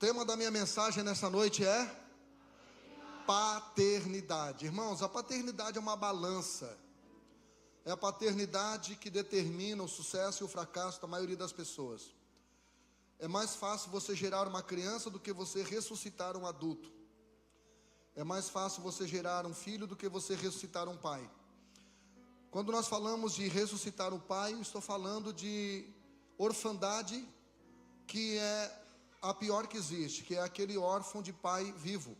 tema da minha mensagem nessa noite é paternidade. Irmãos, a paternidade é uma balança. É a paternidade que determina o sucesso e o fracasso da maioria das pessoas. É mais fácil você gerar uma criança do que você ressuscitar um adulto. É mais fácil você gerar um filho do que você ressuscitar um pai. Quando nós falamos de ressuscitar um pai, eu estou falando de orfandade, que é a pior que existe, que é aquele órfão de pai vivo.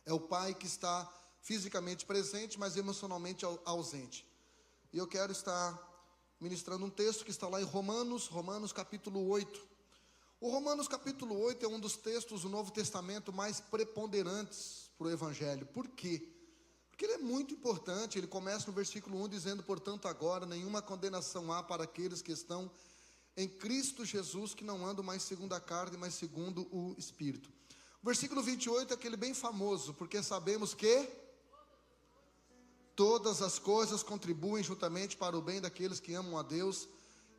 É o pai que está fisicamente presente, mas emocionalmente ausente. E eu quero estar ministrando um texto que está lá em Romanos capítulo 8. O Romanos capítulo 8 é um dos textos do Novo Testamento mais preponderantes para o Evangelho. Por quê? Porque ele é muito importante. Ele começa no versículo 1 dizendo: portanto agora nenhuma condenação há para aqueles que estão em Cristo Jesus, que não andam mais segundo a carne, mas segundo o Espírito. O versículo 28 é aquele bem famoso, porque sabemos que todas as coisas contribuem juntamente para o bem daqueles que amam a Deus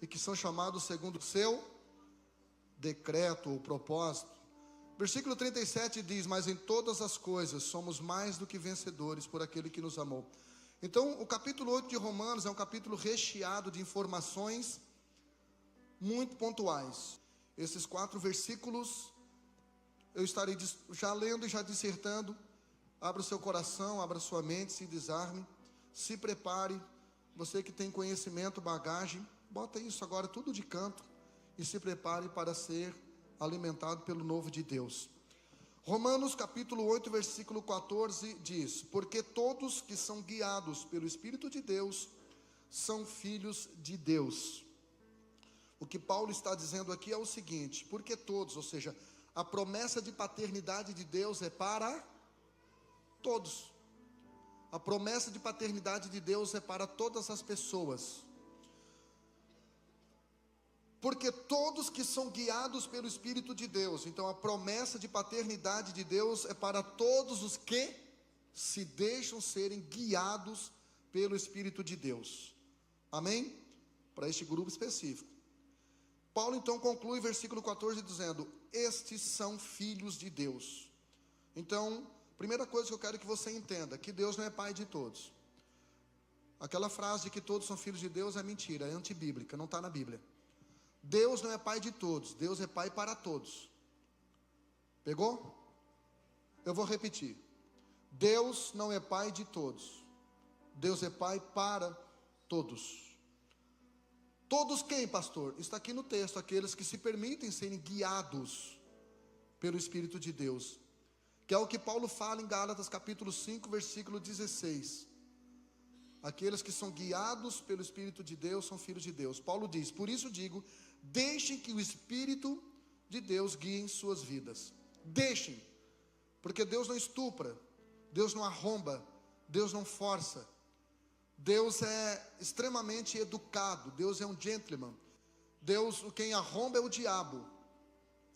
e que são chamados segundo o seu decreto ou propósito. Versículo 37 diz: mas em todas as coisas somos mais do que vencedores por aquele que nos amou. Então o capítulo 8 de Romanos é um capítulo recheado de informações muito pontuais. Esses 4 versículos eu estarei já lendo e já dissertando. Abra o seu coração, abra a sua mente, se desarme, se prepare. Você que tem conhecimento, bagagem, bota isso agora tudo de canto e se prepare para ser alimentado pelo novo de Deus. Romanos capítulo 8, versículo 14 diz: porque todos que são guiados pelo Espírito de Deus são filhos de Deus. O que Paulo está dizendo aqui é o seguinte: porque todos, ou seja, a promessa de paternidade de Deus é para todos. A promessa de paternidade de Deus é para todas as pessoas. Porque todos que são guiados pelo Espírito de Deus. Então a promessa de paternidade de Deus é para todos os que se deixam serem guiados pelo Espírito de Deus. Amém? Para este grupo específico. Paulo então conclui versículo 14 dizendo: estes são filhos de Deus. Então, primeira coisa que eu quero que você entenda, que Deus não é pai de todos. Aquela frase de que todos são filhos de Deus é mentira, é antibíblica, não está na Bíblia. Deus não é pai de todos, Deus é pai para todos. Pegou? Eu vou repetir. Deus não é pai de todos, Deus é pai para todos. Todos quem, pastor? Está aqui no texto: aqueles que se permitem serem guiados pelo Espírito de Deus, que é o que Paulo fala em Gálatas capítulo 5, versículo 16. Aqueles que são guiados pelo Espírito de Deus são filhos de Deus. Paulo diz: por isso digo, deixem que o Espírito de Deus guie em suas vidas. Deixem, porque Deus não estupra, Deus não arromba, Deus não força. Deus é extremamente educado, Deus é um gentleman. Deus, quem arromba é o diabo.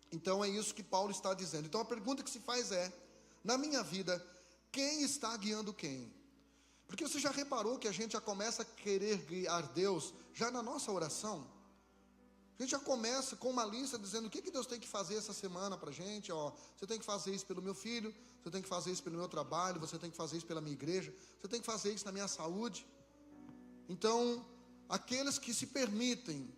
Então é isso que Paulo está dizendo. Então a pergunta que se faz é: na minha vida, quem está guiando quem? Porque você já reparou que a gente já começa a querer guiar Deus já na nossa oração? A gente já começa com uma lista dizendo o que Deus tem que fazer essa semana para a gente. Você tem que fazer isso pelo meu filho, você tem que fazer isso pelo meu trabalho, você tem que fazer isso pela minha igreja, você tem que fazer isso na minha saúde. Então, aqueles que se permitem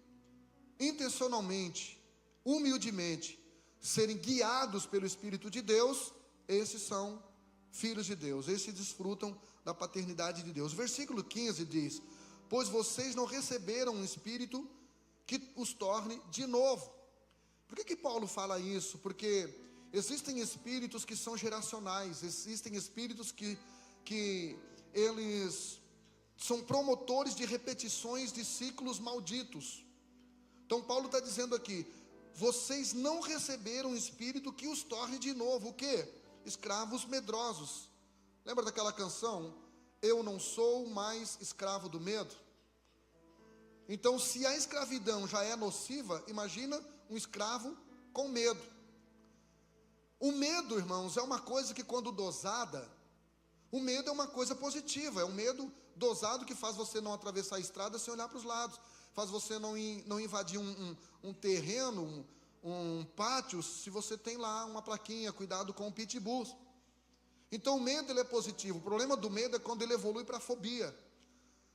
intencionalmente, humildemente, serem guiados pelo Espírito de Deus, esses são filhos de Deus, esses desfrutam da paternidade de Deus. Versículo 15 diz: pois vocês não receberam um Espírito que os torne de novo. Por que Paulo fala isso? Porque existem espíritos que são geracionais, existem espíritos que eles são promotores de repetições de ciclos malditos. Então Paulo está dizendo aqui: vocês não receberam um espírito que os torne de novo. O quê? Escravos medrosos. Lembra daquela canção? Eu não sou mais escravo do medo. Então, se a escravidão já é nociva, imagina um escravo com medo. O medo, irmãos, é uma coisa que, quando dosada, o medo é uma coisa positiva. É um medo dosado que faz você não atravessar a estrada sem olhar para os lados, faz você não invadir um terreno, um pátio se você tem lá uma plaquinha, cuidado com o pitbull. Então o medo ele é positivo. O problema do medo é quando ele evolui para a fobia.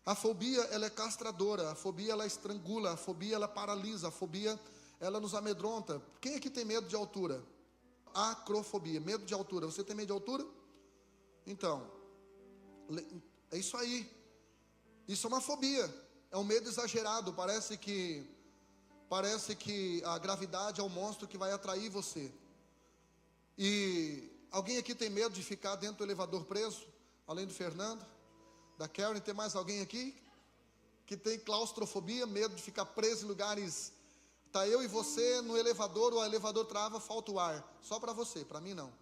A fobia ela é castradora, a fobia ela estrangula, a fobia ela paralisa, a fobia ela nos amedronta. Quem aqui tem medo de altura? Acrofobia, medo de altura. Você tem medo de altura? Então, é isso aí. Isso é uma fobia, é um medo exagerado. Parece que a gravidade é o monstro que vai atrair você. E alguém aqui tem medo de ficar dentro do elevador preso? Além do Fernando, da Karen, tem mais alguém aqui que tem claustrofobia, medo de ficar preso em lugares? Tá eu e você no elevador, o elevador trava, falta o ar. Só para você, para mim não.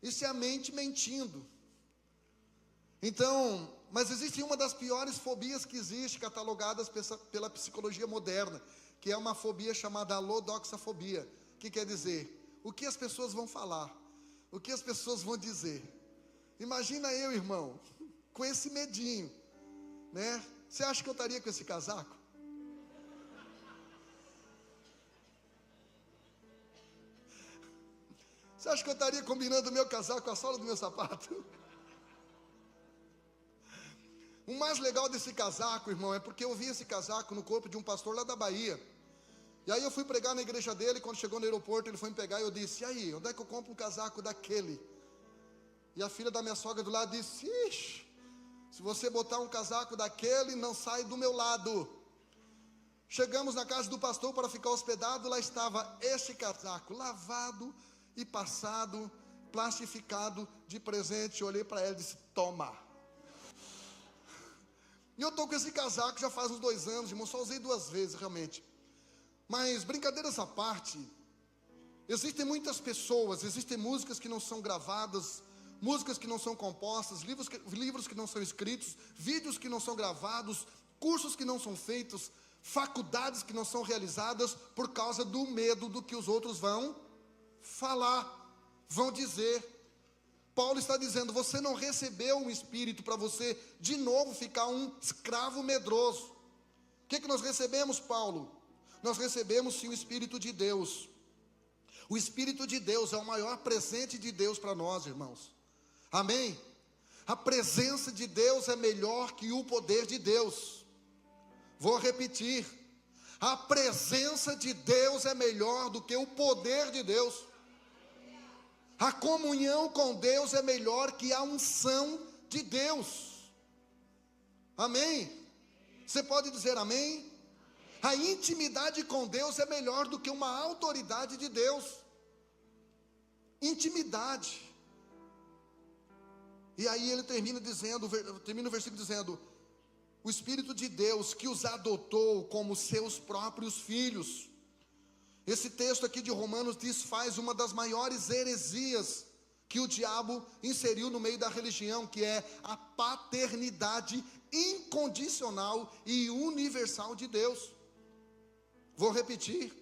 Isso é a mente mentindo. Então, mas existe uma das piores fobias que existe, catalogadas pela psicologia moderna, que é uma fobia chamada lodoxafobia, que quer dizer, o que as pessoas vão falar, o que as pessoas vão dizer. Imagina eu, irmão, com esse medinho, né? Você acha que eu estaria com esse casaco? Você acha que eu estaria combinando o meu casaco com a sola do meu sapato? O mais legal desse casaco, irmão, é porque eu vi esse casaco no corpo de um pastor lá da Bahia. E aí eu fui pregar na igreja dele. Quando chegou no aeroporto, ele foi me pegar e eu disse: e aí, onde é que eu compro um casaco daquele? E a filha da minha sogra do lado disse: ixi, se você botar um casaco daquele, não sai do meu lado. Chegamos na casa do pastor para ficar hospedado. Lá estava este casaco, lavado e passado, plastificado de presente. Eu olhei para ela e disse: toma. E eu estou com esse casaco já faz uns 2 anos, irmão, só usei 2 vezes realmente. Mas brincadeiras à parte, existem muitas pessoas, existem músicas que não são gravadas, músicas que não são compostas, livros que não são escritos, vídeos que não são gravados, cursos que não são feitos, faculdades que não são realizadas por causa do medo do que os outros vão falar, vão dizer. Paulo está dizendo: você não recebeu um espírito para você de novo ficar um escravo medroso. O que nós recebemos, Paulo? Nós recebemos sim o Espírito de Deus. O Espírito de Deus é o maior presente de Deus para nós, irmãos. Amém? A presença de Deus é melhor que o poder de Deus. Vou repetir: a presença de Deus é melhor do que o poder de Deus. A comunhão com Deus é melhor que a unção de Deus. Amém? Você pode dizer amém? A intimidade com Deus é melhor do que uma autoridade de Deus. Intimidade. E aí ele termina o versículo dizendo: o Espírito de Deus que os adotou como seus próprios filhos. Esse texto aqui de Romanos desfaz uma das maiores heresias que o diabo inseriu no meio da religião, que é a paternidade incondicional e universal de Deus. Vou repetir: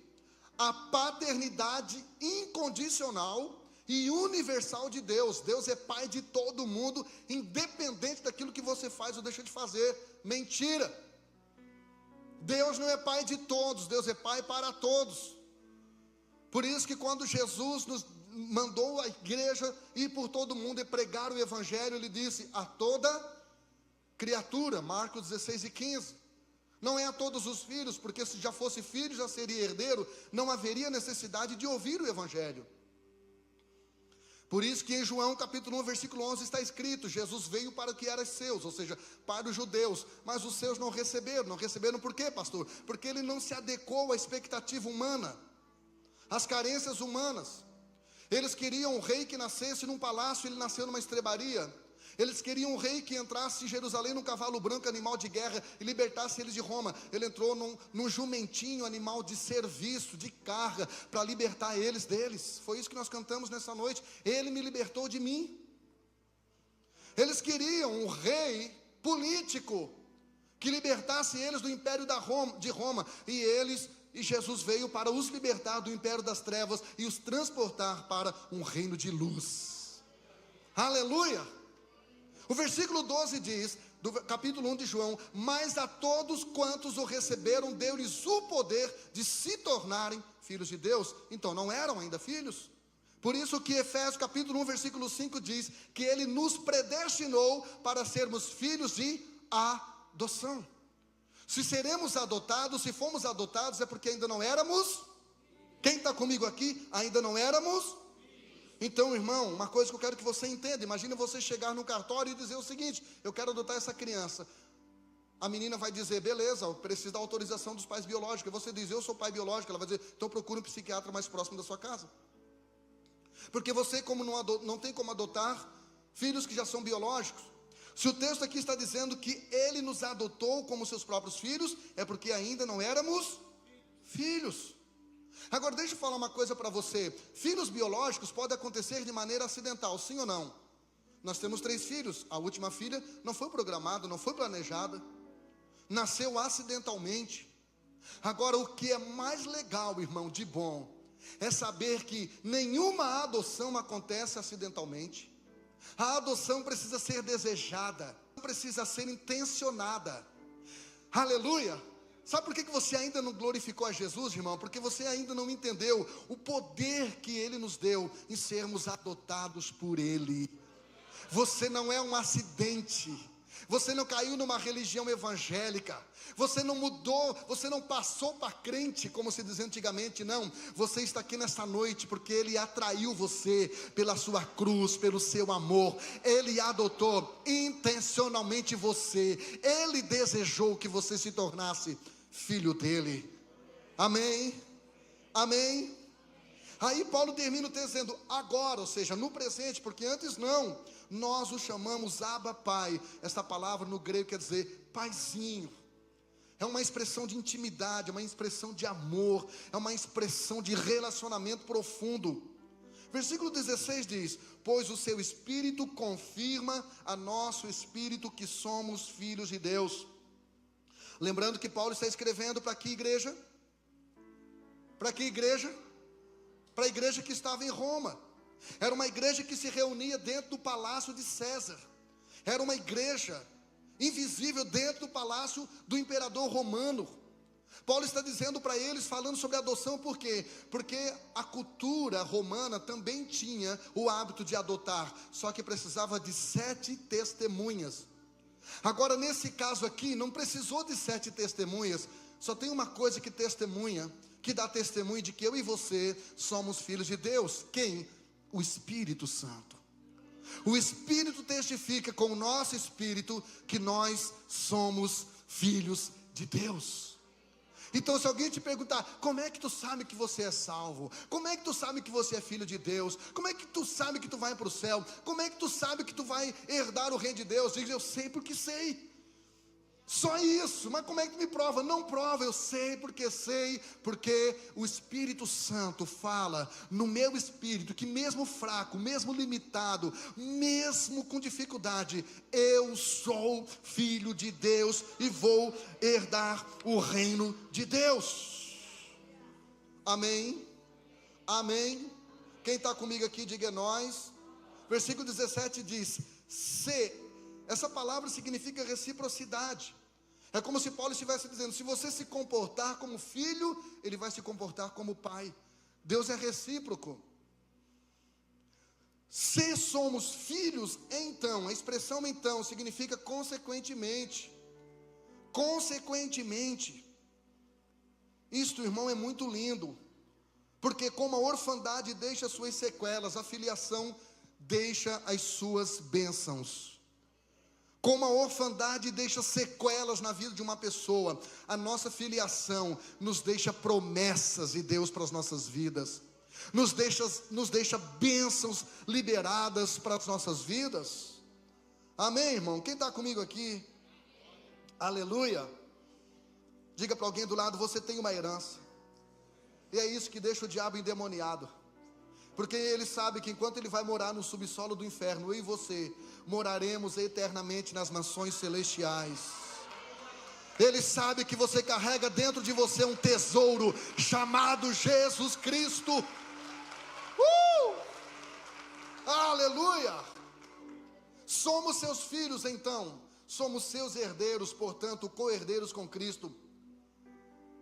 a paternidade incondicional e universal de Deus. Deus é pai de todo mundo, independente daquilo que você faz ou deixa de fazer. Mentira! Deus não é pai de todos, Deus é pai para todos. Por isso que quando Jesus nos mandou a igreja ir por todo mundo e pregar o evangelho, ele disse: a toda criatura, Marcos 16:15. Não é a todos os filhos, porque se já fosse filho, já seria herdeiro, não haveria necessidade de ouvir o evangelho. Por isso que em João capítulo 1, versículo 11 está escrito: Jesus veio para o que era seus, ou seja, para os judeus, mas os seus não receberam. Não receberam por quê, pastor? Porque ele não se adequou à expectativa humana, às carências humanas. Eles queriam um rei que nascesse num palácio, ele nasceu numa estrebaria. Eles queriam um rei que entrasse em Jerusalém num cavalo branco, animal de guerra, e libertasse eles de Roma. Ele entrou num jumentinho, animal de serviço, de carga, para libertar eles deles. Foi isso que nós cantamos nessa noite: ele me libertou de mim. Eles queriam um rei político que libertasse eles do império de Roma, e Jesus veio para os libertar do império das trevas e os transportar para um reino de luz. Aleluia! O versículo 12 diz, do capítulo 1 de João: mas a todos quantos o receberam, deu-lhes o poder de se tornarem filhos de Deus, então não eram ainda filhos. Por isso que Efésios capítulo 1, versículo 5 diz que Ele nos predestinou para sermos filhos de adoção. Se seremos adotados, se fomos adotados, é porque ainda não éramos. Quem está comigo aqui? Ainda não éramos. Então, irmão, uma coisa que eu quero que você entenda: imagina você chegar no cartório e dizer o seguinte: eu quero adotar essa criança. A menina vai dizer: beleza, eu preciso da autorização dos pais biológicos. Você diz: eu sou pai biológico. Ela vai dizer: então procure um psiquiatra mais próximo da sua casa. Porque você, como não tem como adotar filhos que já são biológicos. Se o texto aqui está dizendo que Ele nos adotou como seus próprios filhos, é porque ainda não éramos filhos. Agora deixa eu falar uma coisa para você: filhos biológicos podem acontecer de maneira acidental, sim ou não? Nós temos 3 filhos, a última filha não foi programada, não foi planejada, nasceu acidentalmente. Agora, o que é mais legal, irmão, de bom, é saber que nenhuma adoção acontece acidentalmente. A adoção precisa ser desejada, precisa ser intencionada. Aleluia! Sabe por que você ainda não glorificou a Jesus, irmão? Porque você ainda não entendeu o poder que Ele nos deu em sermos adotados por Ele. Você não é um acidente. Você não caiu numa religião evangélica. Você não mudou, você não passou para crente, como se dizia antigamente, não. Você está aqui nessa noite porque Ele atraiu você pela sua cruz, pelo seu amor. Ele adotou intencionalmente você. Ele desejou que você se tornasse filho dele. Amém? Amém? Aí Paulo termina o texto dizendo agora, ou seja, no presente, porque antes não. Nós o chamamos Abba Pai. Essa palavra no grego quer dizer paizinho. É uma expressão de intimidade, é uma expressão de amor, é uma expressão de relacionamento profundo. Versículo 16 diz: pois o seu Espírito confirma a nosso Espírito que somos filhos de Deus. Lembrando que Paulo está escrevendo para que igreja? Para que igreja? Para a igreja que estava em Roma. Era uma igreja que se reunia dentro do palácio de César. Era uma igreja invisível dentro do palácio do imperador romano. Paulo está dizendo para eles, falando sobre adoção, por quê? Porque a cultura romana também tinha o hábito de adotar, só que precisava de 7 testemunhas. Agora, nesse caso aqui, não precisou de 7 testemunhas. Só tem uma coisa que testemunha, que dá testemunho de que eu e você somos filhos de Deus. Quem? O Espírito Santo. O Espírito testifica com o nosso espírito que nós somos filhos de Deus. Então, se alguém te perguntar: como é que tu sabe que você é salvo? Como é que tu sabe que você é filho de Deus? Como é que tu sabe que tu vai para o céu? Como é que tu sabe que tu vai herdar o reino de Deus? Diz: eu sei porque sei. Só isso. Mas como é que tu me prova? Não prova, eu sei porque o Espírito Santo fala no meu espírito que mesmo fraco, mesmo limitado, mesmo com dificuldade, eu sou filho de Deus e vou herdar o reino de Deus. Amém? Amém? Quem está comigo aqui, diga nós. Versículo 17 diz: se. Essa palavra significa reciprocidade. É como se Paulo estivesse dizendo: se você se comportar como filho, Ele vai se comportar como pai. Deus é recíproco. Se somos filhos, então, a expressão então significa consequentemente. Consequentemente. Isto, irmão, é muito lindo. Porque como a orfandade deixa suas sequelas, a filiação deixa as suas bênçãos. Como a orfandade deixa sequelas na vida de uma pessoa, a nossa filiação nos deixa promessas de Deus para as nossas vidas, nos deixa bênçãos liberadas para as nossas vidas. Amém, irmão? Quem está comigo aqui? Aleluia. Diga para alguém do lado: você tem uma herança. E é isso que deixa o diabo endemoniado. Porque ele sabe que enquanto ele vai morar no subsolo do inferno, eu e você moraremos eternamente nas mansões celestiais. Ele sabe que você carrega dentro de você um tesouro chamado Jesus Cristo. Aleluia! Somos seus filhos então, somos seus herdeiros, portanto co-herdeiros com Cristo.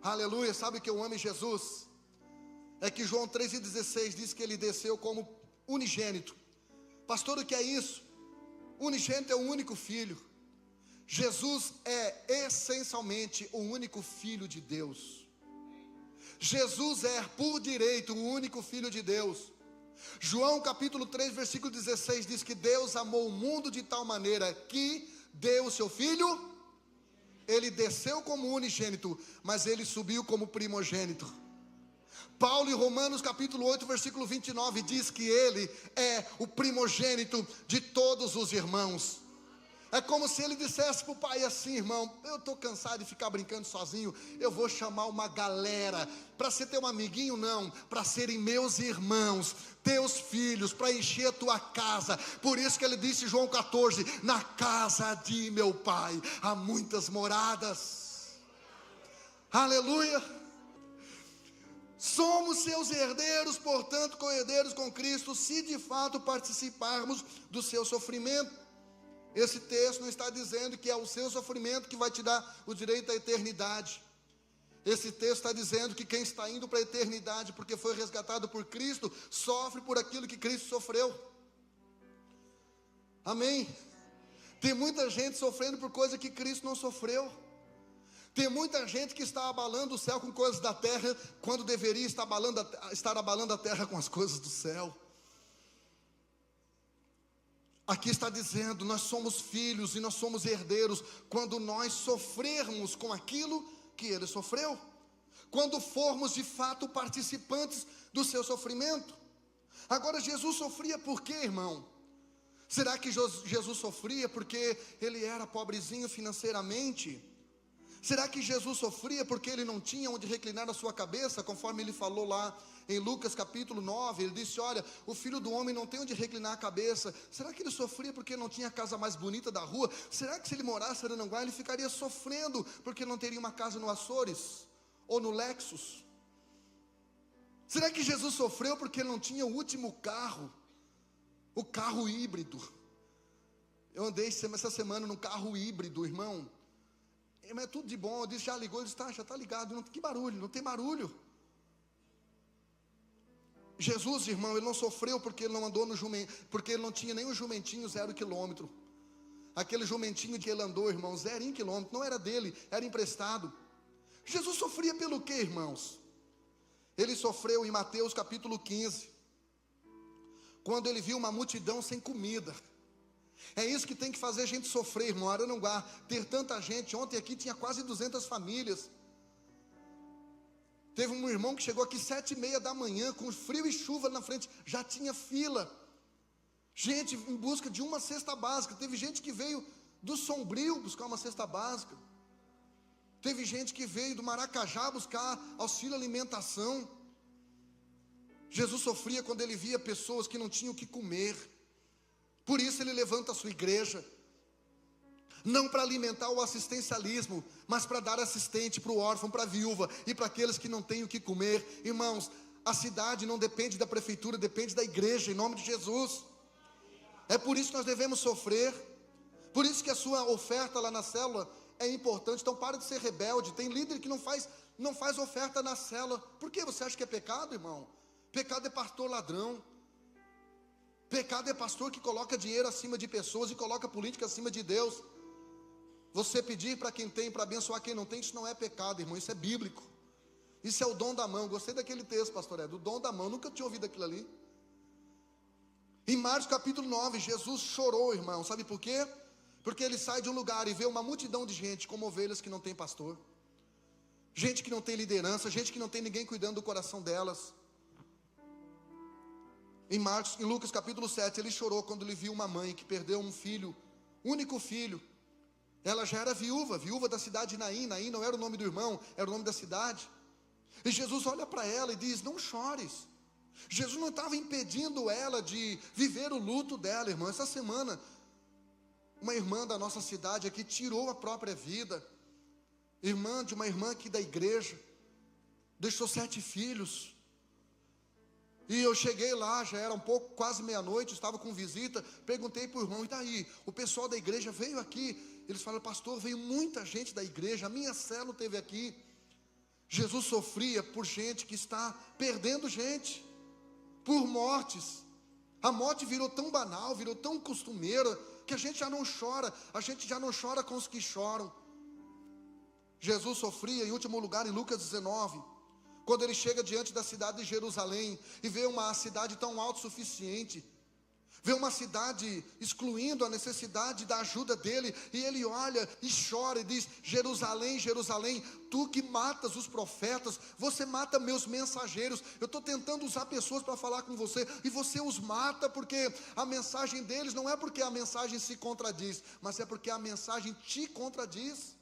Aleluia! Sabe que eu amo Jesus? é que João 3,16 diz que ele desceu como unigênito. Pastor, o que é isso? Unigênito é o único filho. Jesus é essencialmente o único filho de Deus. Jesus é por direito o único filho de Deus. João capítulo 3 versículo 16 diz que Deus amou o mundo de tal maneira que deu o seu filho. Ele desceu como unigênito, mas ele subiu como primogênito. Paulo em Romanos capítulo 8 versículo 29 diz que ele é o primogênito de todos os irmãos. É como se ele dissesse para o pai assim: irmão, eu estou cansado de ficar brincando sozinho, eu vou chamar uma galera, para ser teu amiguinho não, para serem meus irmãos, teus filhos, para encher a tua casa. Por isso que ele disse em João 14, na casa de meu pai há muitas moradas. Aleluia. Somos seus herdeiros, portanto co-herdeiros com Cristo, se de fato participarmos do seu sofrimento. Esse texto não está dizendo que é o seu sofrimento que vai te dar o direito à eternidade. Esse texto está dizendo que quem está indo para a eternidade porque foi resgatado por Cristo, sofre por aquilo que Cristo sofreu. Amém? Tem muita gente sofrendo por coisa que Cristo não sofreu. Tem muita gente que está abalando o céu com coisas da terra, quando deveria estar abalando a terra com as coisas do céu. Aqui está dizendo, nós somos filhos e nós somos herdeiros quando nós sofrermos com aquilo que ele sofreu, quando formos de fato participantes do seu sofrimento. Agora, Jesus sofria por quê, irmão? Será que Jesus sofria porque ele era pobrezinho financeiramente? Será que Jesus sofria porque ele não tinha onde reclinar a sua cabeça, conforme ele falou lá em Lucas capítulo 9, ele disse, olha, o filho do homem não tem onde reclinar a cabeça. Será que ele sofria porque não tinha a casa mais bonita da rua? Será que se ele morasse em Araranguá, ele ficaria sofrendo porque não teria uma casa no Açores ou no Lexus? Será que Jesus sofreu porque ele não tinha o último carro, o carro híbrido? Eu andei essa semana num carro híbrido, irmão. Mas é tudo de bom. Eu disse, já ligou? Ele disse, tá, já está ligado. Não, que barulho? Não tem barulho. Jesus, irmão, ele não sofreu porque ele não andou no jumento, porque ele não tinha nem um jumentinho 0 quilômetro. Aquele jumentinho que ele andou, irmão, 0 quilômetro, não era dele, era emprestado. Jesus sofria pelo quê, irmãos? Ele sofreu em Mateus capítulo 15, quando ele viu uma multidão sem comida. É isso que tem que fazer a gente sofrer, irmão. Araranguá, ter tanta gente. Ontem aqui tinha quase 200 famílias. Teve um irmão que chegou aqui 7h30 da manhã, com frio e chuva na frente, já tinha fila. Gente em busca de uma cesta básica. Teve gente que veio do Sombrio buscar uma cesta básica. Teve gente que veio do Maracajá buscar auxílio alimentação. Jesus sofria quando ele via pessoas que não tinham o que comer. Por isso ele levanta a sua igreja, não para alimentar o assistencialismo, mas para dar assistente para o órfão, para a viúva e para aqueles que não têm o que comer. Irmãos, a cidade não depende da prefeitura, depende da igreja, em nome de Jesus. É por isso que nós devemos sofrer, por isso que a sua oferta lá na célula é importante. Então para de ser rebelde. Tem líder que não faz oferta na célula. Por que você acha que é pecado, irmão? Pecado é pastor ladrão. Pecado é pastor que coloca dinheiro acima de pessoas e coloca política acima de Deus. Você pedir para quem tem, para abençoar quem não tem, isso não é pecado, irmão, isso é bíblico. Isso é o dom da mão. Gostei daquele texto, pastor Ed, do dom da mão. Nunca tinha ouvido aquilo ali. Em Marcos capítulo 9, Jesus chorou, irmão. Sabe por quê? Porque ele sai de um lugar e vê uma multidão de gente como ovelhas que não tem pastor, gente que não tem liderança, gente que não tem ninguém cuidando do coração delas. Em Lucas capítulo 7, ele chorou quando ele viu uma mãe que perdeu um filho, único filho. Ela já era viúva da cidade de Naim. Naim não era o nome do irmão, era o nome da cidade. E Jesus olha para ela e diz, não chores. Jesus não estava impedindo ela de viver o luto dela, irmão. Essa semana, uma irmã da nossa cidade aqui tirou a própria vida. Irmã de uma irmã aqui da igreja, deixou 7 filhos. E eu cheguei lá, já era um pouco, quase meia-noite, estava com visita, perguntei para o irmão, e daí? O pessoal da igreja veio aqui. Eles falaram, pastor, veio muita gente da igreja, a minha célula esteve aqui. Jesus sofria por gente que está perdendo gente, por mortes. A morte virou tão banal, virou tão costumeira, que a gente já não chora com os que choram. Jesus sofria, em último lugar, em Lucas 19, quando ele chega diante da cidade de Jerusalém, e vê uma cidade tão autossuficiente, vê uma cidade excluindo a necessidade da ajuda dele, e ele olha e chora e diz: Jerusalém, Jerusalém, tu que matas os profetas, você mata meus mensageiros. Eu estou tentando usar pessoas para falar com você, e você os mata, porque a mensagem deles não é porque a mensagem se contradiz, mas é porque a mensagem te contradiz.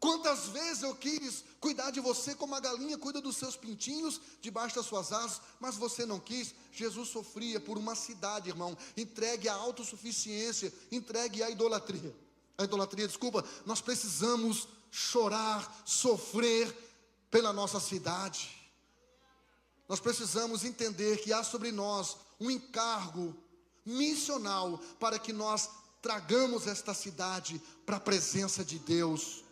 Quantas vezes eu quis cuidar de você como a galinha cuida dos seus pintinhos debaixo das suas asas, mas você não quis. Jesus sofria por uma cidade, irmão, entregue à autossuficiência, entregue à idolatria. Nós precisamos chorar, sofrer pela nossa cidade. Nós precisamos entender que há sobre nós um encargo missional para que nós tragamos esta cidade para a presença de Deus,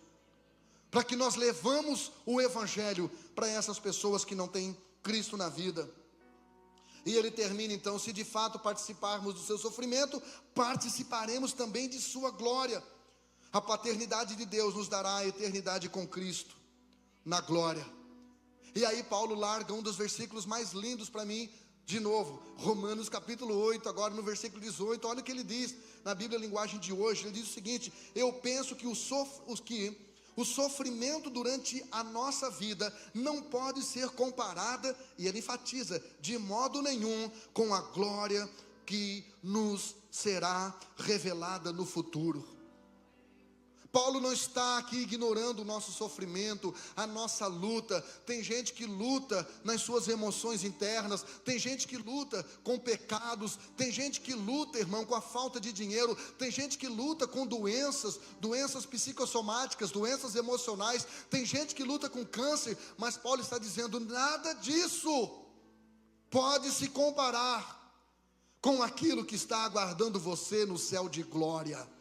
para que nós levamos o Evangelho para essas pessoas que não têm Cristo na vida. E ele termina então: se de fato participarmos do seu sofrimento, participaremos também de sua glória. A paternidade de Deus nos dará a eternidade com Cristo, na glória. E aí Paulo larga um dos versículos mais lindos para mim, de novo, Romanos capítulo 8, agora no versículo 18, olha o que ele diz, na Bíblia linguagem de hoje, ele diz o seguinte: eu penso que o sofrimento durante a nossa vida não pode ser comparada, e ele enfatiza, de modo nenhum, com a glória que nos será revelada no futuro. Paulo não está aqui ignorando o nosso sofrimento, a nossa luta. Tem gente que luta nas suas emoções internas, tem gente que luta com pecados, tem gente que luta, irmão, com a falta de dinheiro, tem gente que luta com doenças psicossomáticas, doenças emocionais, tem gente que luta com câncer, mas Paulo está dizendo: nada disso pode se comparar com aquilo que está aguardando você no céu de glória.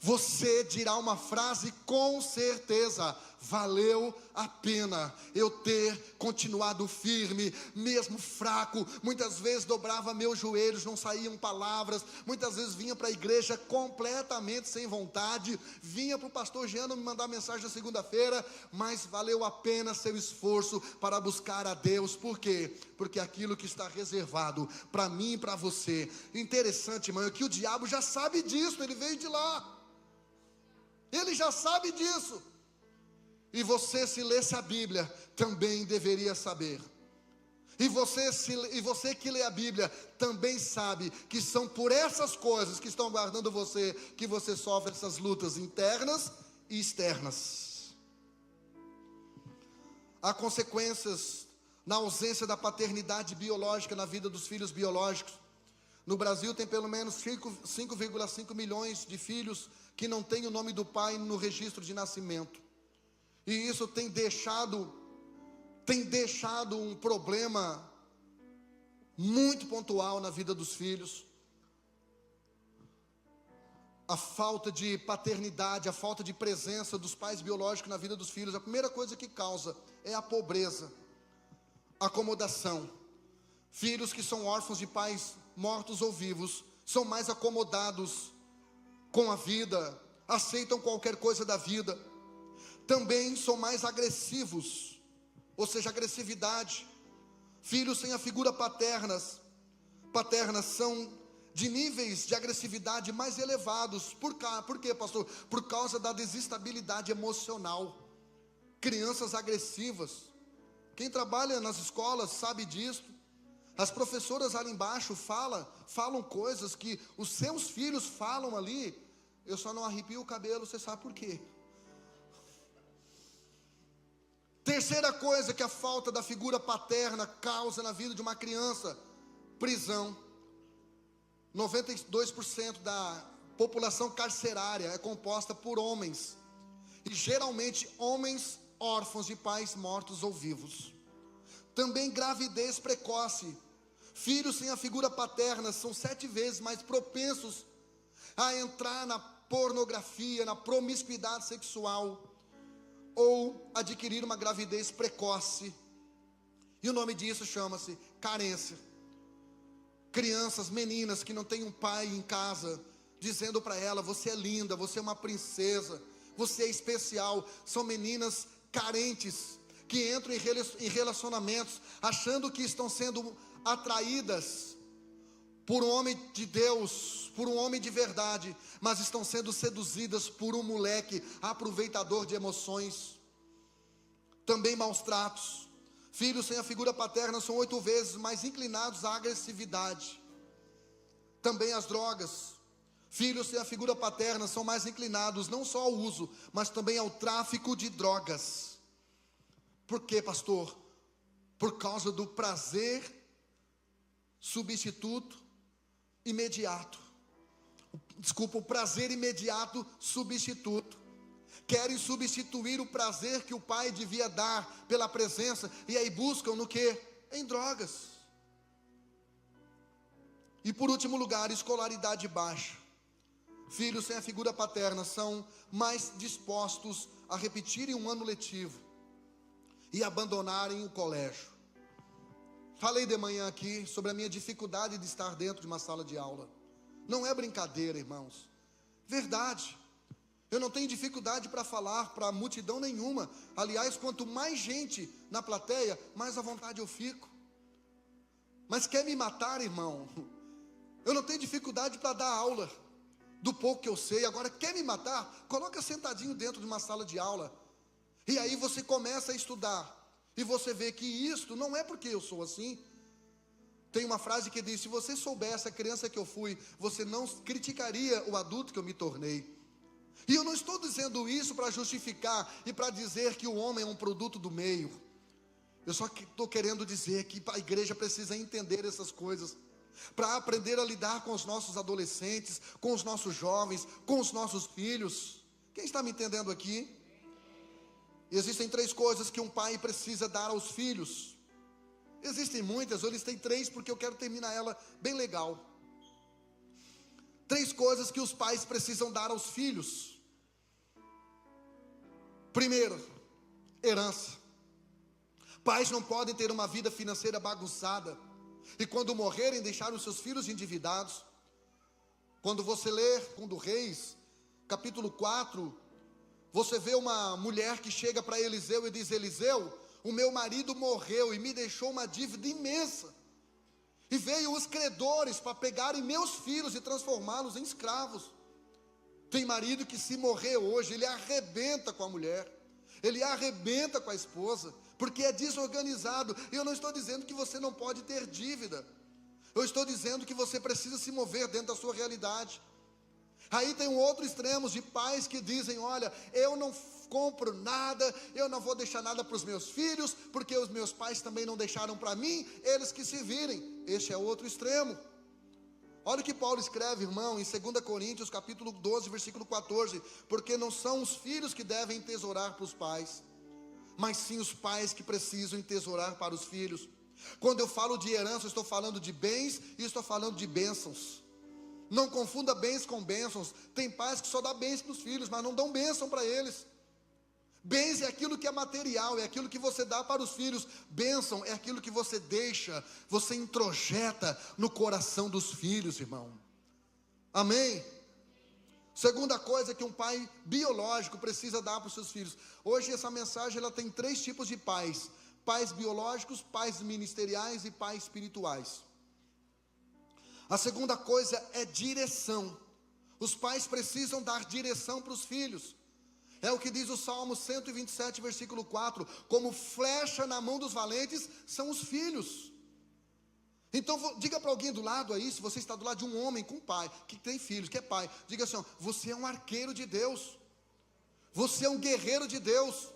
Você dirá uma frase com certeza: valeu a pena eu ter continuado firme, mesmo fraco. Muitas vezes dobrava meus joelhos, não saíam palavras. Muitas vezes vinha para a igreja completamente sem vontade. Vinha para o pastor Jeano me mandar mensagem na segunda-feira, mas valeu a pena seu esforço para buscar a Deus. Por quê? Porque aquilo que está reservado para mim e para você. Interessante, irmão, é que o diabo já sabe disso, ele veio de lá. Ele já sabe disso. E você, se lesse a Bíblia, também deveria saber. E você que lê a Bíblia também sabe que são por essas coisas que estão aguardando você que você sofre essas lutas internas e externas. Há consequências na ausência da paternidade biológica na vida dos filhos biológicos. No Brasil tem pelo menos 5,5 milhões de filhos que não têm o nome do pai no registro de nascimento. E isso tem deixado um problema muito pontual na vida dos filhos. A falta de paternidade, a falta de presença dos pais biológicos na vida dos filhos, a primeira coisa que causa é a pobreza, a acomodação. Filhos que são órfãos de pais mortos ou vivos são mais acomodados com a vida, aceitam qualquer coisa da vida. Também são mais agressivos, ou seja, agressividade. Filhos sem a figura paternas são de níveis de agressividade mais elevados. Por quê, pastor? Por causa da desestabilidade emocional. Crianças agressivas. Quem trabalha nas escolas sabe disso. As professoras ali embaixo falam coisas que os seus filhos falam ali. Eu só não arrepio o cabelo, você sabe por quê? Terceira coisa que a falta da figura paterna causa na vida de uma criança: prisão. 92% da população carcerária é composta por homens, e geralmente homens órfãos de pais mortos ou vivos. Também gravidez precoce. Filhos sem a figura paterna são 7 vezes mais propensos a entrar na pornografia, na promiscuidade sexual. ou adquirir uma gravidez precoce. E o nome disso chama-se carência. Crianças, meninas que não têm um pai em casa, dizendo para ela: você é linda, você é uma princesa, você é especial. São meninas carentes, que entram em relacionamentos, achando que estão sendo atraídas por um homem de Deus, por um homem de verdade, mas estão sendo seduzidas por um moleque aproveitador de emoções. Também maus tratos. Filhos sem a figura paterna são 8 vezes mais inclinados à agressividade. Também as drogas. Filhos sem a figura paterna são mais inclinados não só ao uso, mas também ao tráfico de drogas. Por quê, pastor? Por causa do prazer substituto imediato. Desculpa, o prazer imediato substituto. Querem substituir o prazer que o pai devia dar pela presença, e aí buscam no quê? Em drogas. E por último lugar, escolaridade baixa. Filhos sem a figura paterna são mais dispostos a repetirem um ano letivo e abandonarem o colégio. Falei de manhã aqui sobre a minha dificuldade de estar dentro de uma sala de aula. Não é brincadeira, irmãos. Verdade. Eu não tenho dificuldade para falar para multidão nenhuma. Aliás, quanto mais gente na plateia, mais à vontade eu fico. Mas quer me matar, irmão? Eu não tenho dificuldade para dar aula do pouco que eu sei. Agora, quer me matar? Coloca sentadinho dentro de uma sala de aula. E aí você começa a estudar. E você vê que isto não é porque eu sou assim. Tem uma frase que diz: se você soubesse a criança que eu fui, você não criticaria o adulto que eu me tornei. E eu não estou dizendo isso para justificar e para dizer que o homem é um produto do meio. Eu só estou querendo dizer que a igreja precisa entender essas coisas, para aprender a lidar com os nossos adolescentes, com os nossos jovens, com os nossos filhos. Quem está me entendendo aqui? Existem 3 coisas que um pai precisa dar aos filhos. Existem muitas, eu listei 3 porque eu quero terminar ela bem legal. 3 coisas que os pais precisam dar aos filhos. Primeiro, herança. Pais não podem ter uma vida financeira bagunçada e quando morrerem deixar os seus filhos endividados. Quando você lê 2 Reis, capítulo 4, você vê uma mulher que chega para Eliseu e diz: Eliseu, o meu marido morreu e me deixou uma dívida imensa. E veio os credores para pegarem meus filhos e transformá-los em escravos. Tem marido que, se morrer hoje, ele arrebenta com a mulher, ele arrebenta com a esposa, porque é desorganizado. E eu não estou dizendo que você não pode ter dívida, eu estou dizendo que você precisa se mover dentro da sua realidade. Aí tem um outro extremo de pais que dizem: olha, eu não compro nada, eu não vou deixar nada para os meus filhos, porque os meus pais também não deixaram para mim, eles que se virem. Este é outro extremo. Olha o que Paulo escreve, irmão, em 2 Coríntios, capítulo 12, versículo 14. Porque não são os filhos que devem entesourar para os pais, mas sim os pais que precisam entesourar para os filhos. Quando eu falo de herança, eu estou falando de bens e estou falando de bênçãos. Não confunda bens com bênçãos. Tem pais que só dão bens para os filhos, mas não dão bênção para eles. Bens é aquilo que é material, é aquilo que você dá para os filhos. Bênção é aquilo que você deixa, você introjeta no coração dos filhos, irmão. Amém? Segunda coisa que um pai biológico precisa dar para os seus filhos. Hoje essa mensagem ela tem 3 tipos de pais: pais biológicos, pais ministeriais e pais espirituais. A segunda coisa é direção. Os pais precisam dar direção para os filhos. É o que diz o Salmo 127, versículo 4. Como flecha na mão dos valentes são os filhos. Então diga para alguém do lado aí, se você está do lado de um homem com pai, que tem filhos, que é pai, diga assim: ó, você é um arqueiro de Deus, você é um guerreiro de Deus.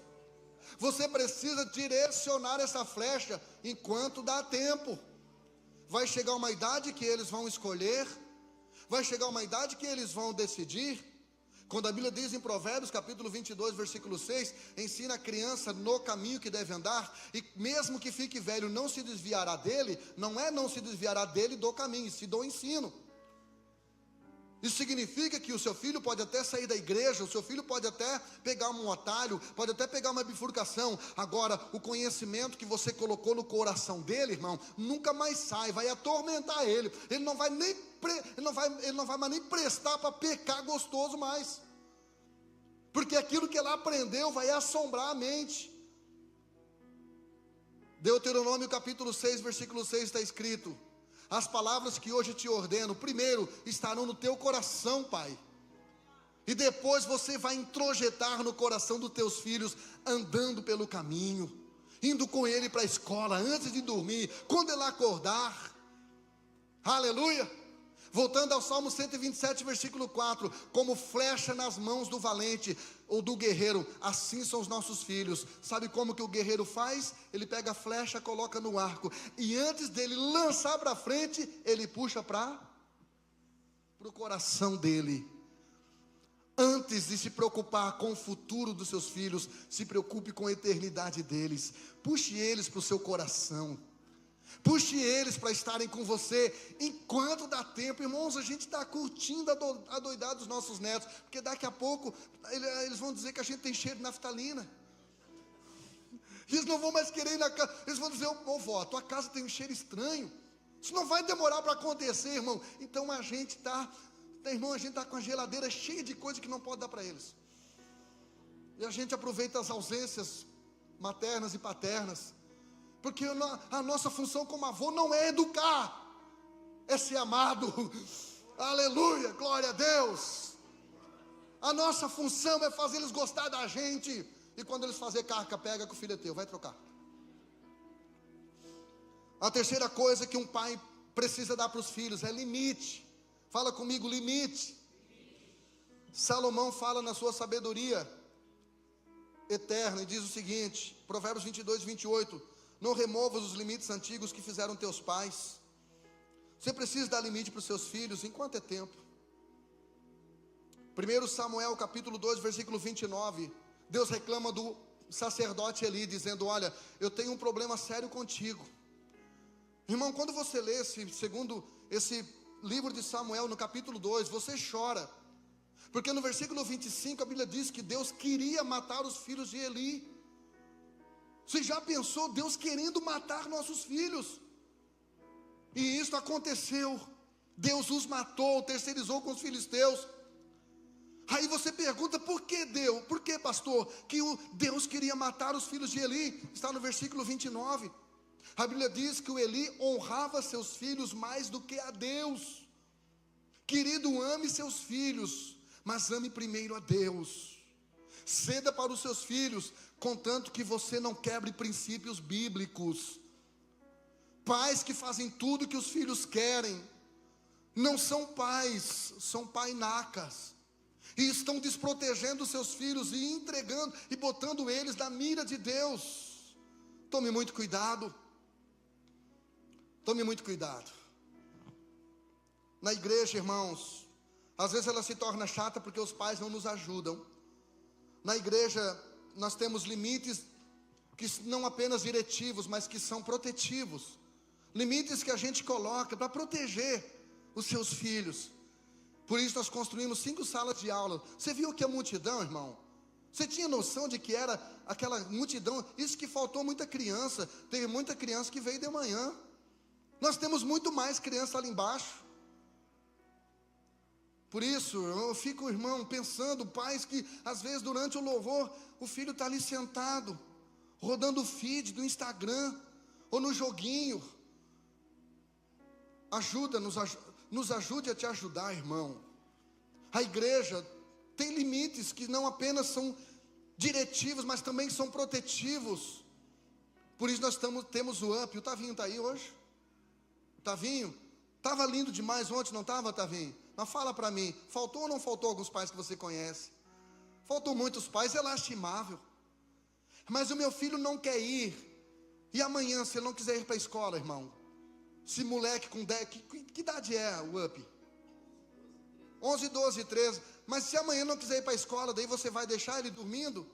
Você precisa direcionar essa flecha enquanto dá tempo. Vai chegar uma idade que eles vão escolher, vai chegar uma idade que eles vão decidir. Quando a Bíblia diz em Provérbios, capítulo 22, versículo 6, ensina a criança no caminho que deve andar, e mesmo que fique velho, não se desviará dele. Não se desviará dele do caminho, se do ensino. Isso significa que o seu filho pode até sair da igreja, o seu filho pode até pegar um atalho, pode até pegar uma bifurcação. Agora, o conhecimento que você colocou no coração dele, irmão, nunca mais sai, vai atormentar ele. Ele não vai mais nem prestar para pecar gostoso mais. Porque aquilo que ele aprendeu vai assombrar a mente. Deuteronômio capítulo 6, versículo 6 está escrito: as palavras que hoje te ordeno, primeiro estarão no teu coração, pai. E depois você vai introjetar no coração dos teus filhos, andando pelo caminho, indo com ele para a escola, antes de dormir, quando ele acordar. Aleluia! Voltando ao Salmo 127, versículo 4: como flecha nas mãos do valente ou do guerreiro, assim são os nossos filhos. Sabe como que o guerreiro faz? Ele pega a flecha, coloca no arco, e antes dele lançar para frente, ele puxa para o coração dele. Antes de se preocupar com o futuro dos seus filhos, se preocupe com a eternidade deles. Puxe eles para o seu coração. Puxe eles para estarem com você enquanto dá tempo. Irmãos, a gente está curtindo a doidade dos nossos netos, porque daqui a pouco eles vão dizer que a gente tem cheiro de naftalina. Eles não vão mais querer ir na casa. Eles vão dizer: ô vó, tua casa tem um cheiro estranho. Isso não vai demorar para acontecer, irmão. Então a gente está com a geladeira cheia de coisa que não pode dar para eles. E a gente aproveita as ausências maternas e paternas, porque a nossa função como avô não é educar, é ser amado. Aleluia, glória a Deus. A nossa função é fazer eles gostar da gente. E quando eles fazerem carca, pega que o filho é teu, vai trocar. A terceira coisa que um pai precisa dar para os filhos é limite. Fala comigo, limite. Salomão fala na sua sabedoria eterna e diz o seguinte, Provérbios 22, 28: não removas os limites antigos que fizeram teus pais. Você precisa dar limite para os seus filhos enquanto é tempo. 1 Samuel capítulo 2, versículo 29, Deus reclama do sacerdote Eli, dizendo: olha, eu tenho um problema sério contigo. Irmão, quando você lê esse livro de Samuel no capítulo 2, você chora, porque no versículo 25 a Bíblia diz que Deus queria matar os filhos de Eli. Você já pensou Deus querendo matar nossos filhos? E isso aconteceu. Deus os matou, terceirizou com os filisteus. Aí você pergunta: por que Deus? Por que, pastor, que Deus queria matar os filhos de Eli? Está no versículo 29. A Bíblia diz que o Eli honrava seus filhos mais do que a Deus. Querido, ame seus filhos, mas ame primeiro a Deus. Ceda para os seus filhos, contanto que você não quebre princípios bíblicos. Pais que fazem tudo que os filhos querem não são pais, são painacas, e estão desprotegendo seus filhos e entregando e botando eles na mira de Deus. Tome muito cuidado. Tome muito cuidado. Na igreja, irmãos, às vezes ela se torna chata porque os pais não nos ajudam. Na igreja nós temos limites que não apenas diretivos, mas que são protetivos. Limites que a gente coloca para proteger os seus filhos. Por isso nós construímos 5 salas de aula. Você viu que a multidão, irmão? Você tinha noção de que era aquela multidão? Isso que faltou muita criança. Teve muita criança que veio de manhã. Nós temos muito mais criança ali embaixo. Por isso, eu fico, irmão, pensando, pais que às vezes durante o louvor, o filho está ali sentado, rodando o feed do Instagram, ou no joguinho. Nos ajude a te ajudar, irmão. A igreja tem limites que não apenas são diretivos, mas também são protetivos. Por isso nós temos o UP. O Tavinho está aí hoje? Tavinho? Estava lindo demais ontem, não estava, Tavinho? Mas fala para mim, faltou ou não faltou alguns pais que você conhece? Faltou muitos pais, é lastimável. Mas o meu filho não quer ir. E amanhã, se ele não quiser ir para a escola, irmão? Esse moleque com 10, que idade é o UP? 11, 12, 13. Mas se amanhã não quiser ir para a escola, daí você vai deixar ele dormindo?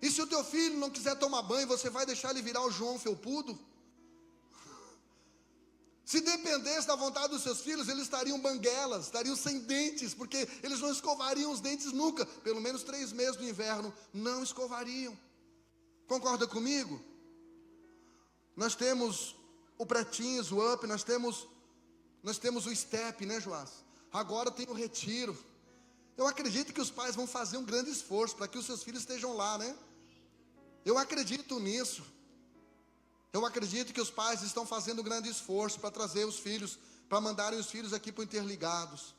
E se o teu filho não quiser tomar banho, você vai deixar ele virar o João Felpudo? Se dependesse da vontade dos seus filhos, eles estariam banguelas, estariam sem dentes, porque eles não escovariam os dentes nunca. Pelo menos 3 meses do inverno, não escovariam. Concorda comigo? Nós temos o Pretinhos, o Up, nós temos o Step, né, Joás? Agora tem o Retiro. Eu acredito que os pais vão fazer um grande esforço para que os seus filhos estejam lá, né? Eu acredito nisso. Eu acredito que os pais estão fazendo um grande esforço para trazer os filhos, para mandarem os filhos aqui para o Interligados,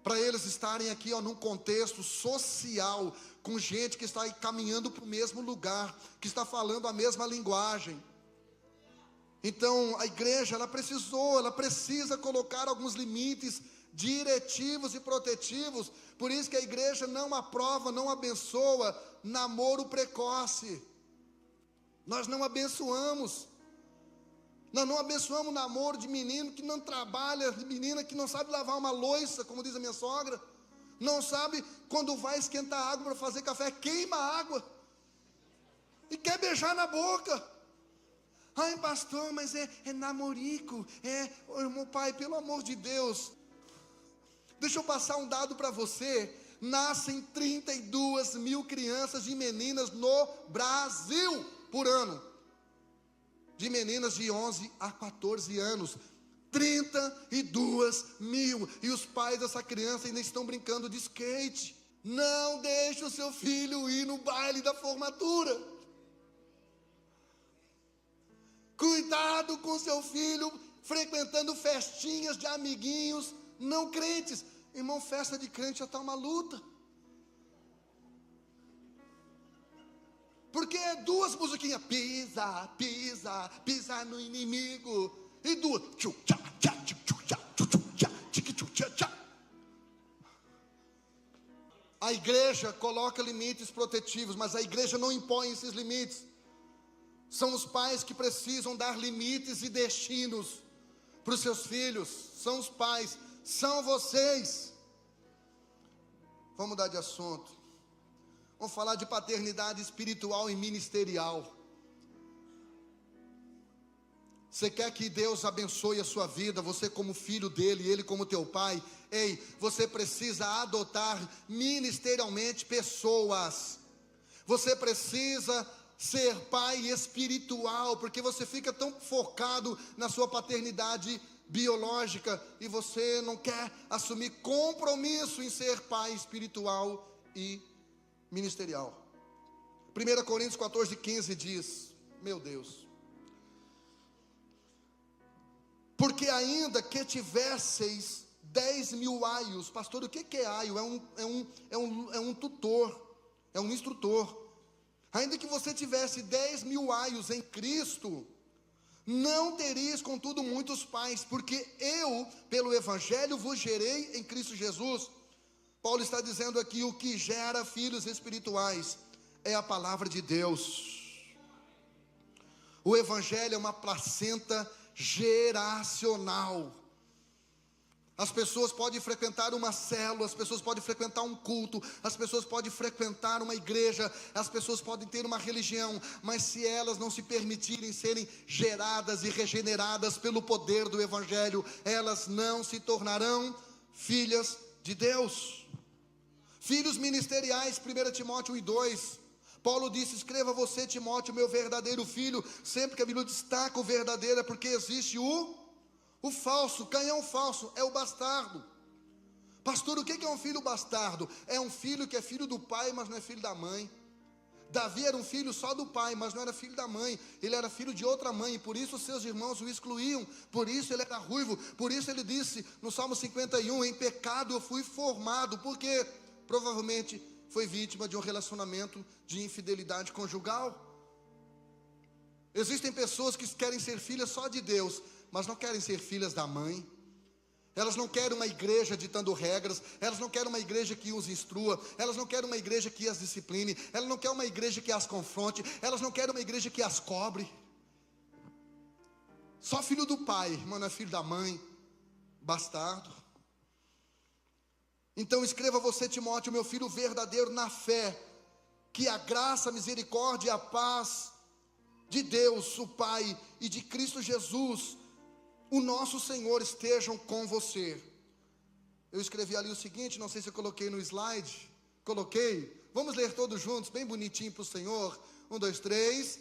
para eles estarem aqui, num contexto social, com gente que está aí caminhando para o mesmo lugar, que está falando a mesma linguagem. Então a igreja, ela precisa colocar alguns limites diretivos e protetivos. Por isso que a igreja não aprova, não abençoa namoro precoce. Nós não abençoamos. Nós não abençoamos namoro de menino que não trabalha, de menina que não sabe lavar uma louça, como diz a minha sogra. Não sabe quando vai esquentar água para fazer café, queima a água. E quer beijar na boca. Ai, pastor, mas é namorico. Meu pai, pelo amor de Deus. Deixa eu passar um dado para você. Nascem 32 mil crianças e meninas no Brasil por ano, de meninas de 11 a 14 anos, 32 mil, e os pais dessa criança ainda estão brincando de skate. Não deixe o seu filho ir no baile da formatura. Cuidado com seu filho frequentando festinhas de amiguinhos não crentes. Irmão, festa de crente já está uma luta. Porque é 2 musiquinhas, pisa, pisa, pisa no inimigo, e 2, a igreja coloca limites protetivos, mas a igreja não impõe esses limites. São os pais que precisam dar limites e destinos para os seus filhos. São os pais, são vocês. Vamos mudar de assunto. Vamos falar de paternidade espiritual e ministerial. Você quer que Deus abençoe a sua vida, você como filho dele, ele como teu pai? Ei, você precisa adotar ministerialmente pessoas. Você precisa ser pai espiritual, porque você fica tão focado na sua paternidade biológica e você não quer assumir compromisso em ser pai espiritual e ministerial. 1 Coríntios 14:15 diz, meu Deus, porque ainda que tivesseis 10 mil aios, pastor, o que é aio? É um tutor, é um instrutor. Ainda que você tivesse 10 mil aios em Cristo, não teríeis contudo muitos pais, porque eu, pelo Evangelho, vos gerei em Cristo Jesus. Paulo está dizendo aqui, o que gera filhos espirituais é a palavra de Deus. O Evangelho é uma placenta geracional. As pessoas podem frequentar uma célula, as pessoas podem frequentar um culto, as pessoas podem frequentar uma igreja, as pessoas podem ter uma religião, mas se elas não se permitirem serem geradas e regeneradas pelo poder do Evangelho, elas não se tornarão filhas de Deus. Filhos ministeriais, 1 Timóteo 1:2, Paulo disse, escreva você, Timóteo, meu verdadeiro filho. Sempre que a Bíblia destaca o verdadeiro, é porque existe o falso. Quem é o falso? É o bastardo. Pastor, o que é um filho bastardo? É um filho que é filho do pai, mas não é filho da mãe. Davi era um filho só do pai, mas não era filho da mãe. Ele era filho de outra mãe, e por isso seus irmãos o excluíam. Por isso ele era ruivo. Por isso ele disse no Salmo 51, em pecado eu fui formado. Porque provavelmente foi vítima de um relacionamento de infidelidade conjugal. Existem pessoas que querem ser filhas só de Deus, mas não querem ser filhas da mãe. Elas não querem uma igreja ditando regras, elas não querem uma igreja que os instrua, elas não querem uma igreja que as discipline, elas não querem uma igreja que as confronte, elas não querem uma igreja que as cobre. Só filho do pai, mas não é filho da mãe, bastardo. Então escreva você, Timóteo, meu filho verdadeiro na fé, que a graça, a misericórdia e a paz de Deus, o Pai, e de Cristo Jesus o nosso Senhor estejam com você. Eu escrevi ali o seguinte, não sei se eu coloquei no slide. Coloquei. Vamos ler todos juntos, bem bonitinho para o Senhor. 1, 2, 3.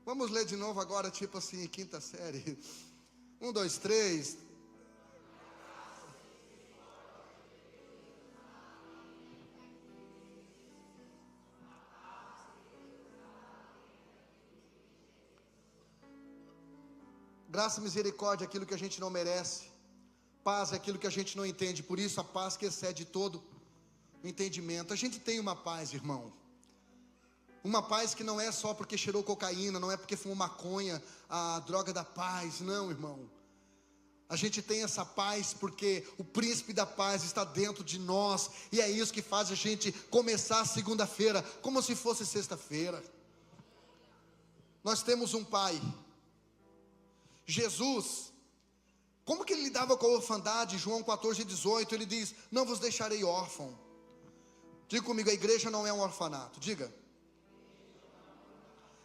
Vamos ler de novo agora, tipo assim, quinta série. 1, 2, 3. Graça e misericórdia é aquilo que a gente não merece. Paz é aquilo que a gente não entende. Por isso a paz que excede todo o entendimento. A gente tem uma paz, irmão. Uma paz que não é só porque cheirou cocaína, não é porque fumou maconha, a droga da paz, não, irmão. A gente tem essa paz porque o príncipe da paz está dentro de nós, e é isso que faz a gente começar a segunda-feira, como se fosse sexta-feira. Nós temos um pai, Jesus. Como que ele lidava com a orfandade? João 14:18, ele diz, não vos deixarei órfão. Diga comigo, a igreja não é um orfanato, diga.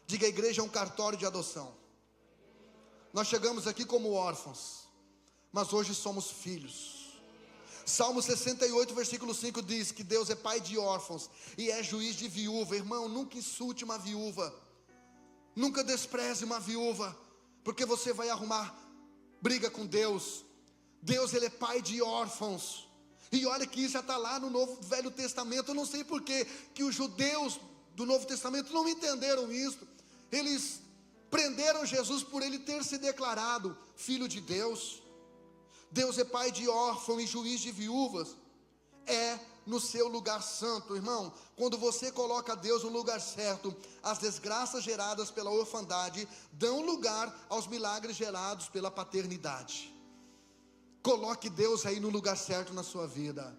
Diga, a igreja é um cartório de adoção. Nós chegamos aqui como órfãos, mas hoje somos filhos. Salmo 68, versículo 5 diz que Deus é pai de órfãos e é juiz de viúva. Irmão, nunca insulte uma viúva, nunca despreze uma viúva, porque você vai arrumar briga com Deus. Deus, ele é pai de órfãos. E olha que isso já está lá no Velho Testamento. Eu não sei por que os judeus do Novo Testamento não entenderam isso. Eles prenderam Jesus por ele ter se declarado filho de Deus. Deus é pai de órfão e juiz de viúvas. É no seu lugar santo, irmão. Quando você coloca Deus no lugar certo, as desgraças geradas pela orfandade dão lugar aos milagres gerados pela paternidade. Coloque Deus aí no lugar certo na sua vida.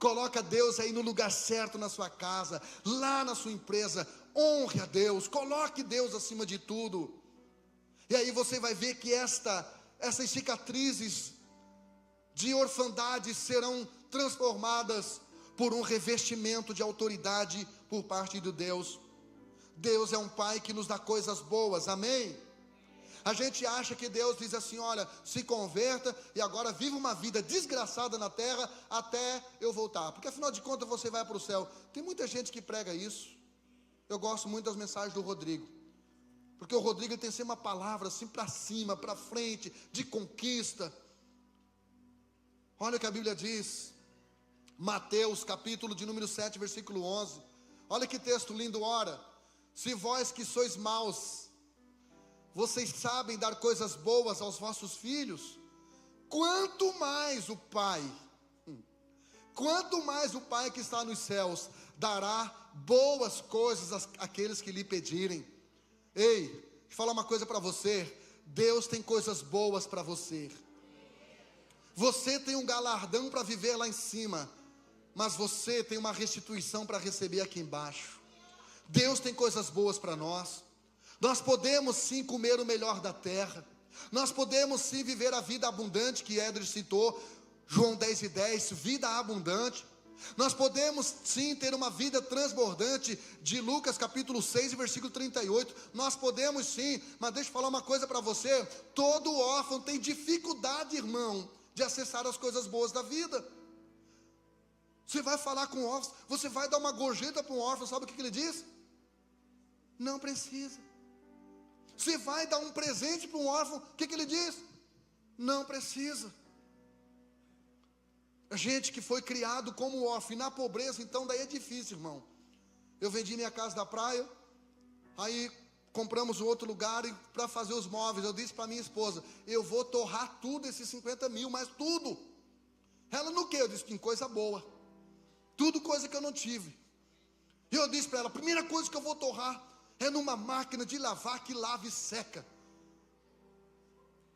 Coloca Deus aí no lugar certo na sua casa, lá na sua empresa. Honre a Deus, coloque Deus acima de tudo. E aí você vai ver que essas cicatrizes de orfandade serão transformadas por um revestimento de autoridade por parte de Deus. Deus é um pai que nos dá coisas boas, amém? A gente acha que Deus diz assim, olha, se converta e agora viva uma vida desgraçada na terra até eu voltar, porque afinal de contas você vai para o céu. Tem muita gente que prega isso. Eu gosto muito das mensagens do Rodrigo, porque o Rodrigo tem sempre uma palavra assim para cima, para frente, de conquista. Olha o que a Bíblia diz, Mateus capítulo de número 7, versículo 11. Olha que texto lindo, ora, se vós que sois maus, vocês sabem dar coisas boas aos vossos filhos, quanto mais o Pai que está nos céus dará boas coisas àqueles que lhe pedirem. Ei, deixa eu falar uma coisa para você. Deus tem coisas boas para você. Você tem um galardão para viver lá em cima, mas você tem uma restituição para receber aqui embaixo. Deus tem coisas boas para nós. Nós podemos sim comer o melhor da terra. Nós podemos sim viver a vida abundante que Éder citou, João 10:10, vida abundante. Nós podemos sim ter uma vida transbordante de Lucas capítulo 6, versículo 38. Nós podemos sim, mas deixa eu falar uma coisa para você. Todo órfão tem dificuldade, irmão, de acessar as coisas boas da vida. Você vai falar com o órfão, você vai dar uma gorjeta para um órfão, sabe o que ele diz? Não precisa. Você vai dar um presente para um órfão, o que ele diz? Não precisa. A gente que foi criado como órfão e na pobreza, então daí é difícil, irmão. Eu vendi minha casa da praia, aí compramos um outro lugar e para fazer os móveis, eu disse para minha esposa, eu vou torrar tudo esses 50 mil, mas tudo. Ela no quê? Eu disse que em coisa boa. Tudo coisa que eu não tive. E eu disse para ela, a primeira coisa que eu vou torrar é numa máquina de lavar que lava e seca.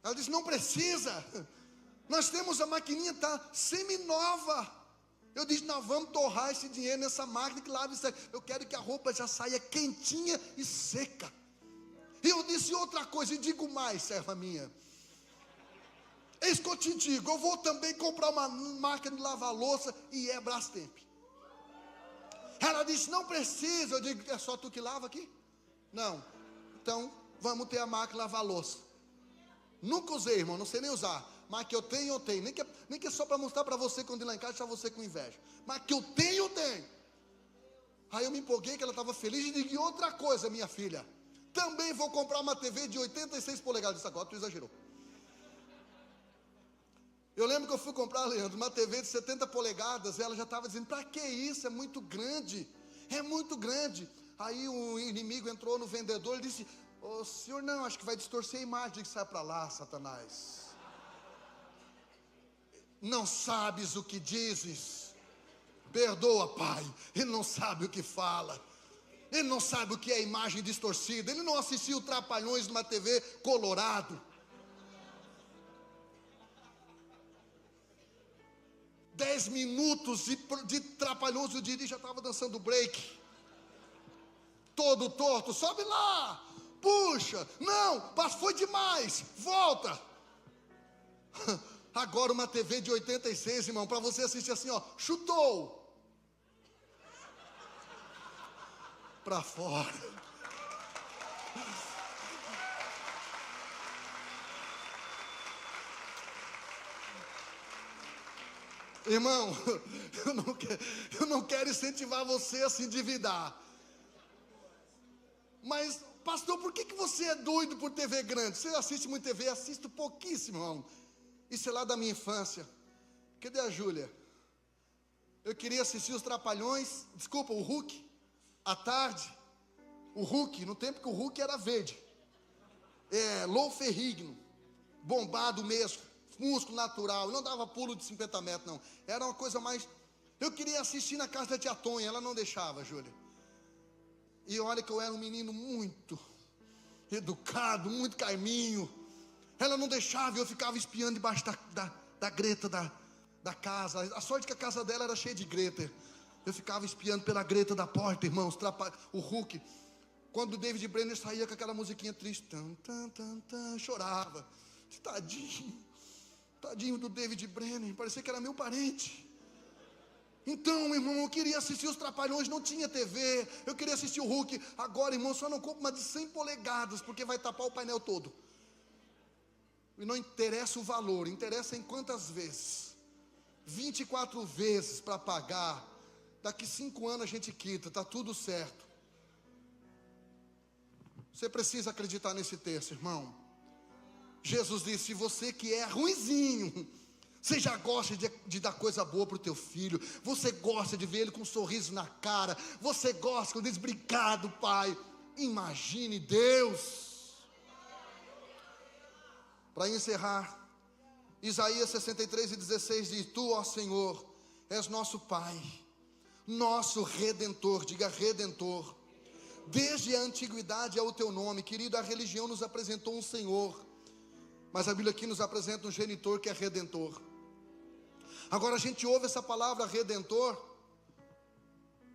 Ela disse, não precisa. Nós temos a maquininha, está semi-nova. Eu disse, nós vamos torrar esse dinheiro nessa máquina que lava e seca. Eu quero que a roupa já saia quentinha e seca. E eu disse outra coisa, e digo mais, serva minha. Eis que eu te digo, eu vou também comprar uma máquina de lavar louça e é Brastemp. Ela disse, não precisa. Eu digo, é só tu que lava aqui? Não. Então, vamos ter a máquina de lavar louça. Nunca usei, irmão, não sei nem usar. Mas que eu tenho, eu tenho. Nem que é só para mostrar para você quando ir lá em casa, deixar você com inveja. Mas que eu tenho, eu tenho. Aí eu me empolguei que ela estava feliz e digo, e outra coisa, minha filha. Também vou comprar uma TV de 86 polegadas. Isso agora tu exagerou. Eu lembro que eu fui comprar, Leandro, uma TV de 70 polegadas, ela já estava dizendo, para que isso? É muito grande, é muito grande. Aí o inimigo entrou no vendedor e disse, ô senhor, não, acho que vai distorcer a imagem, que sai para lá, Satanás. Não sabes o que dizes, perdoa, pai, ele não sabe o que fala. Ele não sabe o que é imagem distorcida, ele não assistiu Trapalhões numa TV colorado. 10 minutos de Trapalhões, o Didi já estava dançando break. Todo torto, sobe lá, puxa, não, foi demais, volta. Agora uma TV de 86, irmão, para você assistir assim, ó, chutou. Para fora. Irmão, eu não quero incentivar você a se endividar. Mas, pastor, por que você é doido por TV grande? Você assiste muito TV? Assisto pouquíssimo, irmão. Isso é lá da minha infância. Cadê a Júlia? Eu queria assistir os Trapalhões, desculpa, o Hulk, à tarde. O Hulk, no tempo que o Hulk era verde. Lou Ferrigno, bombado mesmo. Músculo natural, não dava pulo de 50 metros, não. Era uma coisa mais... Eu queria assistir na casa da tia Tonha, ela não deixava, Júlia. E olha que eu era um menino muito educado, muito calminho. Ela não deixava e eu ficava espiando debaixo da greta da casa. A sorte que a casa dela era cheia de greta. Eu ficava espiando pela greta da porta, irmãos. O Hulk. Quando o David Brenner saía com aquela musiquinha triste, chorava. Tadinho do David Brenner, parecia que era meu parente. Então, irmão, eu queria assistir os Trapalhões, não tinha TV. Eu queria assistir o Hulk. Agora, irmão, só não compro uma de 100 polegadas, porque vai tapar o painel todo. E não interessa o valor, interessa em quantas vezes. 24 vezes para pagar. Daqui 5 anos a gente quita, está tudo certo. Você precisa acreditar nesse texto, irmão. Jesus disse, você que é ruinzinho, você já gosta de dar coisa boa para o teu filho, você gosta de ver ele com um sorriso na cara, você gosta quando diz, obrigado, pai. Imagine Deus. Para encerrar, Isaías 63:16 diz, tu, ó Senhor, és nosso Pai, nosso Redentor, diga Redentor. Desde a antiguidade é o teu nome, querido, a religião nos apresentou um Senhor, mas a Bíblia aqui nos apresenta um genitor que é Redentor. Agora a gente ouve essa palavra Redentor.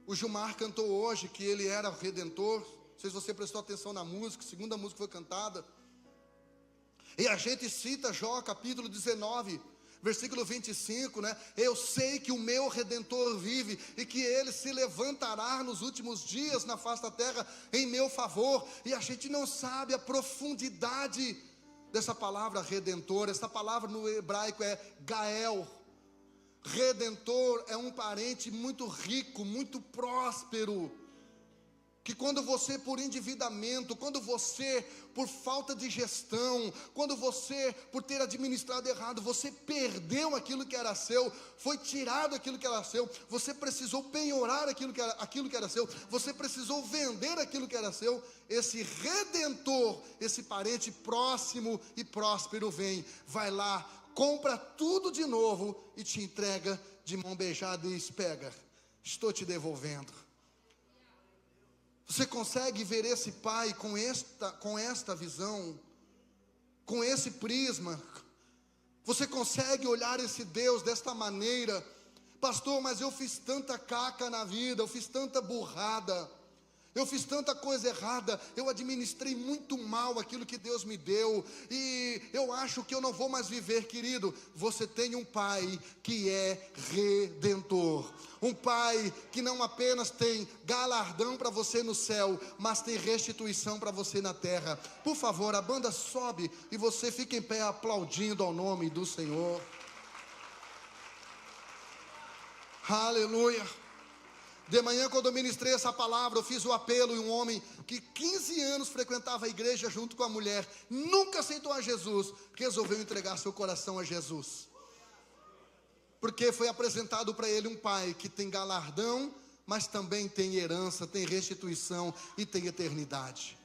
O Gilmar cantou hoje que ele era Redentor. Não sei se você prestou atenção na música, a segunda música foi cantada. E a gente cita Jó capítulo 19, versículo 25, né? Eu sei que o meu Redentor vive e que ele se levantará nos últimos dias na face da terra em meu favor. E a gente não sabe a profundidade dessa palavra Redentor. Essa palavra no hebraico é Gael. Redentor é um parente muito rico, muito próspero, que quando você por endividamento, quando você por falta de gestão, quando você por ter administrado errado, você perdeu aquilo que era seu, foi tirado aquilo que era seu, você precisou penhorar aquilo que era seu, você precisou vender aquilo que era seu, esse Redentor, esse parente próximo e próspero vem, vai lá, compra tudo de novo e te entrega de mão beijada e diz, pega, estou te devolvendo. Você consegue ver esse pai com esta visão, com esse prisma? Você consegue olhar esse Deus desta maneira? Pastor, mas eu fiz tanta caca na vida, eu fiz tanta burrada, Eu fiz tanta coisa errada, eu administrei muito mal aquilo que Deus me deu, e eu acho que eu não vou mais viver, querido. Você tem um Pai que é redentor, um Pai que não apenas tem galardão para você no céu, mas tem restituição para você na terra. Por favor, a banda sobe e você fica em pé aplaudindo ao nome do Senhor. Aleluia. De manhã, quando eu ministrei essa palavra, eu fiz o apelo, e um homem que 15 anos frequentava a igreja junto com a mulher, nunca aceitou a Jesus, resolveu entregar seu coração a Jesus, porque foi apresentado para ele um Pai que tem galardão, mas também tem herança, tem restituição e tem eternidade.